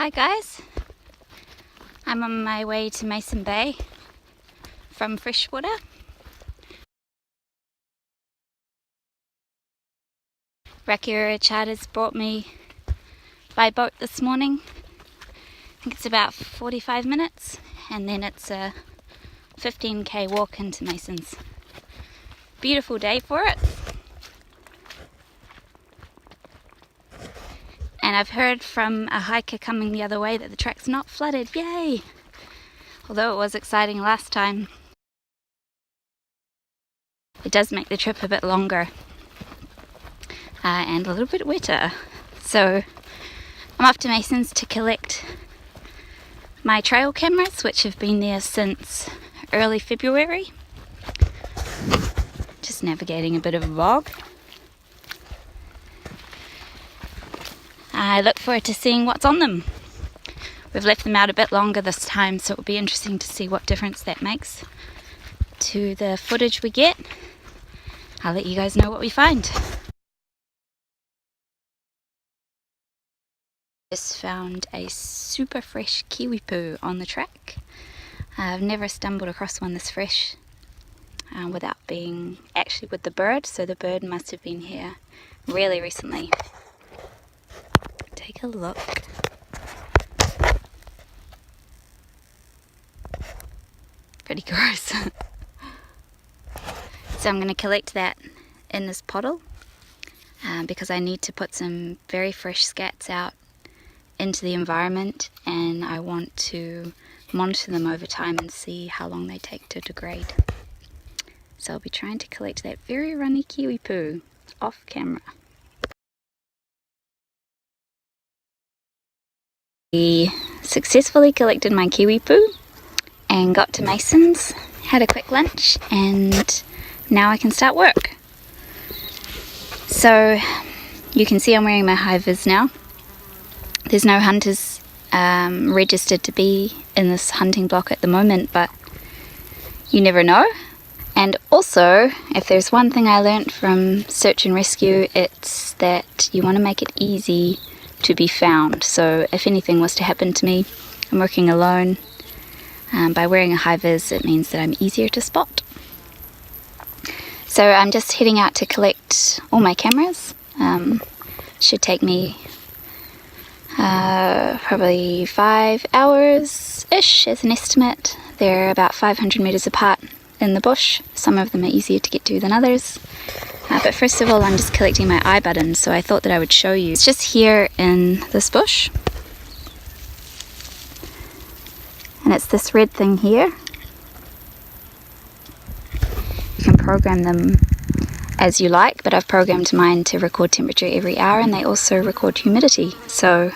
Hi guys, I'm on my way to Mason Bay from freshwater. Rakura Charters brought me by boat this morning. I think it's about 45 minutes and then it's a 15k walk into Mason's. Beautiful day for it. And I've heard from a hiker coming the other way that the track's not flooded, yay! Although it was exciting last time, it does make the trip a bit longer and a little bit wetter. So I'm off to Mason's to collect my trail cameras, which have been there since early February. Just navigating a bit of a bog. I look forward to seeing what's on them. We've left them out a bit longer this time, so it'll be interesting to see what difference that makes to the footage we get. I'll let you guys know what we find. Just found a super fresh kiwi poo on the track. I've never stumbled across one this fresh without being actually with the bird, so the bird must have been here really recently. Take a look. Pretty gross. So I'm going to collect that in this pottle because I need to put some very fresh scats out into the environment, and I want to monitor them over time and see how long they take to degrade. So I'll be trying to collect that very runny kiwi poo off camera. I successfully collected my kiwi poo and got to Mason's, had a quick lunch, and now I can start work. So you can see I'm wearing my high vis now. There's no hunters registered to be in this hunting block at the moment, but you never know. And also, if there's one thing I learnt from search and rescue, it's that you want to make it easy to be found. So if anything was to happen to me, I'm working alone. By wearing a high vis, it means that I'm easier to spot. So I'm just heading out to collect all my cameras. Should take me probably 5 hours-ish as an estimate. They're about 500 meters apart in the bush. Some of them are easier to get to than others. But first of all, I'm just collecting my eye buttons, so I thought that I would show you. It's just here in this bush. And it's this red thing here. You can program them as you like, but I've programmed mine to record temperature every hour, and they also record humidity. So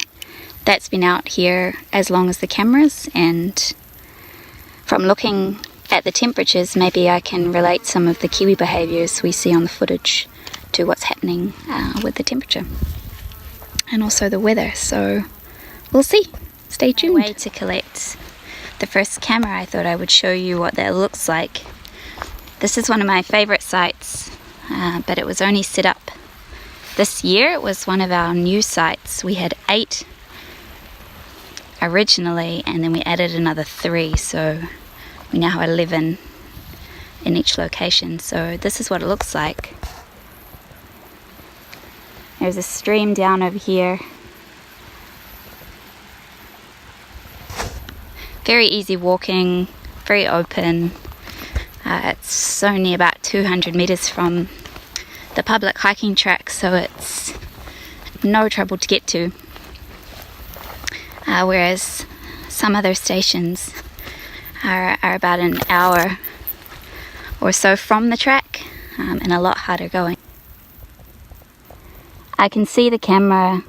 that's been out here as long as the cameras, and from looking at the temperatures, maybe I can relate some of the kiwi behaviours we see on the footage to what's happening with the temperature and also the weather. So we'll see. Stay tuned. Way to collect the first camera, I thought I would show you what that looks like. This is one of my favourite sites, but it was only set up this year. It was one of our new sites. We had 8 originally, and then we added another 3, so we now have 11 in each location. So this is what it looks like. There's a stream down over here. Very easy walking, very open. It's only about 200 meters from the public hiking track, so it's no trouble to get to. Whereas some other stations are about an hour or so from the track and a lot harder going. I can see the camera,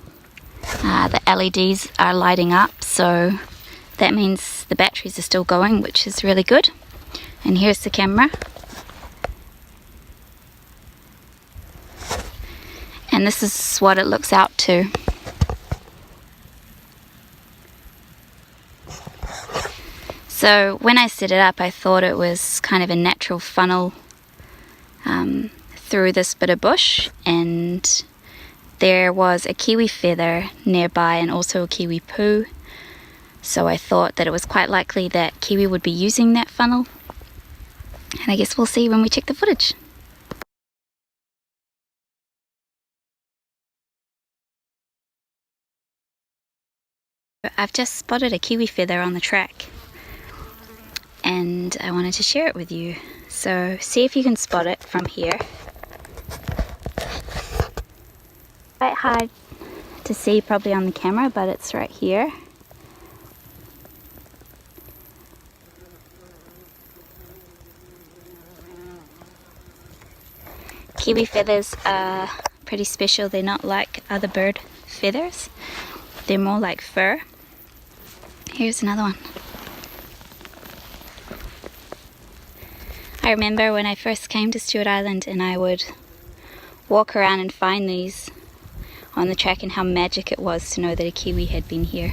the LEDs are lighting up, so that means the batteries are still going, which is really good. And here's the camera. And this is what it looks out to. So when I set it up, I thought it was kind of a natural funnel through this bit of bush, and there was a kiwi feather nearby and also a kiwi poo. So I thought that it was quite likely that Kiwi would be using that funnel, and I guess we'll see when we check the footage. I've just spotted a kiwi feather on the track and I wanted to share it with you. So see if you can spot it from here. Quite hard to see probably on the camera, but it's right here. Kiwi feathers are pretty special. They're not like other bird feathers. They're more like fur. Here's another one. I remember when I first came to Stewart Island and I would walk around and find these on the track, and how magic it was to know that a kiwi had been here.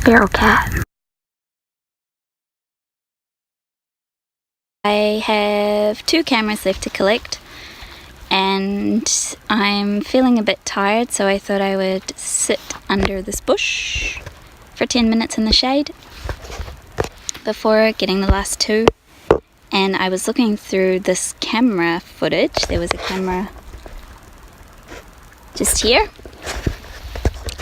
Feral cat. I have 2 cameras left to collect and I'm feeling a bit tired, so I thought I would sit under this bush for 10 minutes in the shade before getting the last 2. And I was looking through this camera footage. There was a camera just here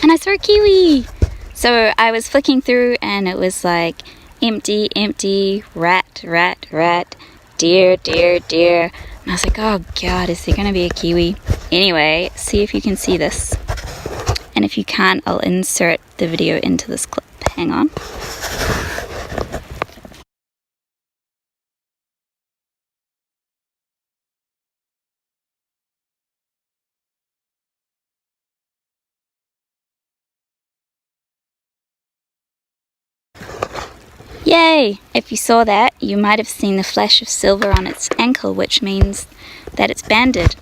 and I saw a kiwi. So I was flicking through and it was like empty, empty, rat, rat, rat, deer, deer, deer. And I was like, oh God, is there going to be a kiwi? Anyway, see if you can see this. And if you can't, I'll insert the video into this clip. Hang on. Yay! If you saw that, you might have seen the flash of silver on its ankle, which means that it's banded.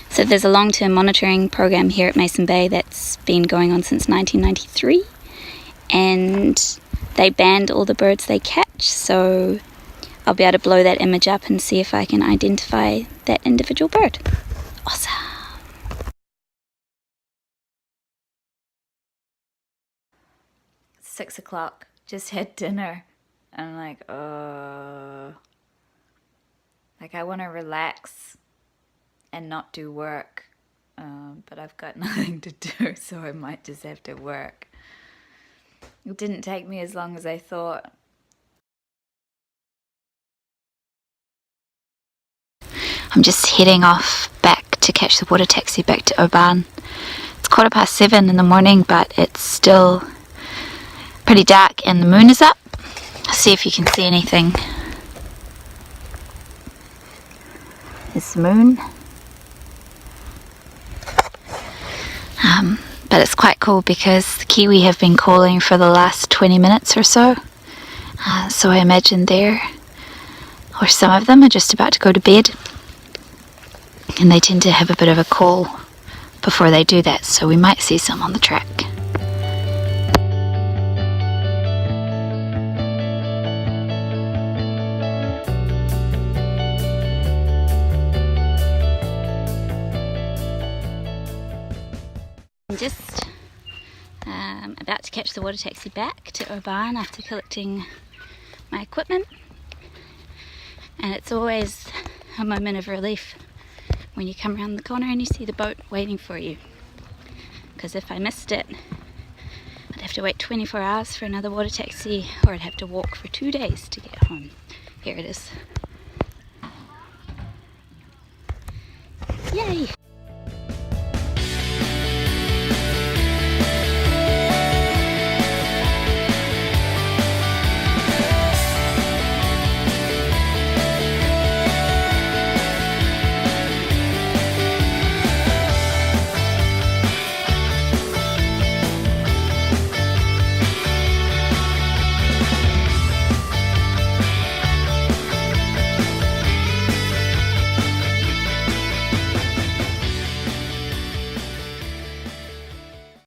So there's a long-term monitoring program here at Mason Bay that's been going on since 1993, and they band all the birds they catch, so I'll be able to blow that image up and see if I can identify that individual bird. Awesome! 6 o'clock. Just had dinner. I'm like, like I want to relax and not do work, but I've got nothing to do, so I might just have to work. It didn't take me as long as I thought. I'm just heading off back to catch the water taxi back to Oban. It's 7:15 in the morning, but it's still pretty dark and the moon is up. See if you can see anything. There's the moon. But it's quite cool because the kiwi have been calling for the last 20 minutes or so. So I imagine or some of them are just about to go to bed. And they tend to have a bit of a call before they do that, so we might see some on the track. I'm just about to catch the water taxi back to Oban after collecting my equipment, and it's always a moment of relief when you come around the corner and you see the boat waiting for you, because if I missed it I'd have to wait 24 hours for another water taxi, or I'd have to walk for 2 days to get home. Here it is. Yay!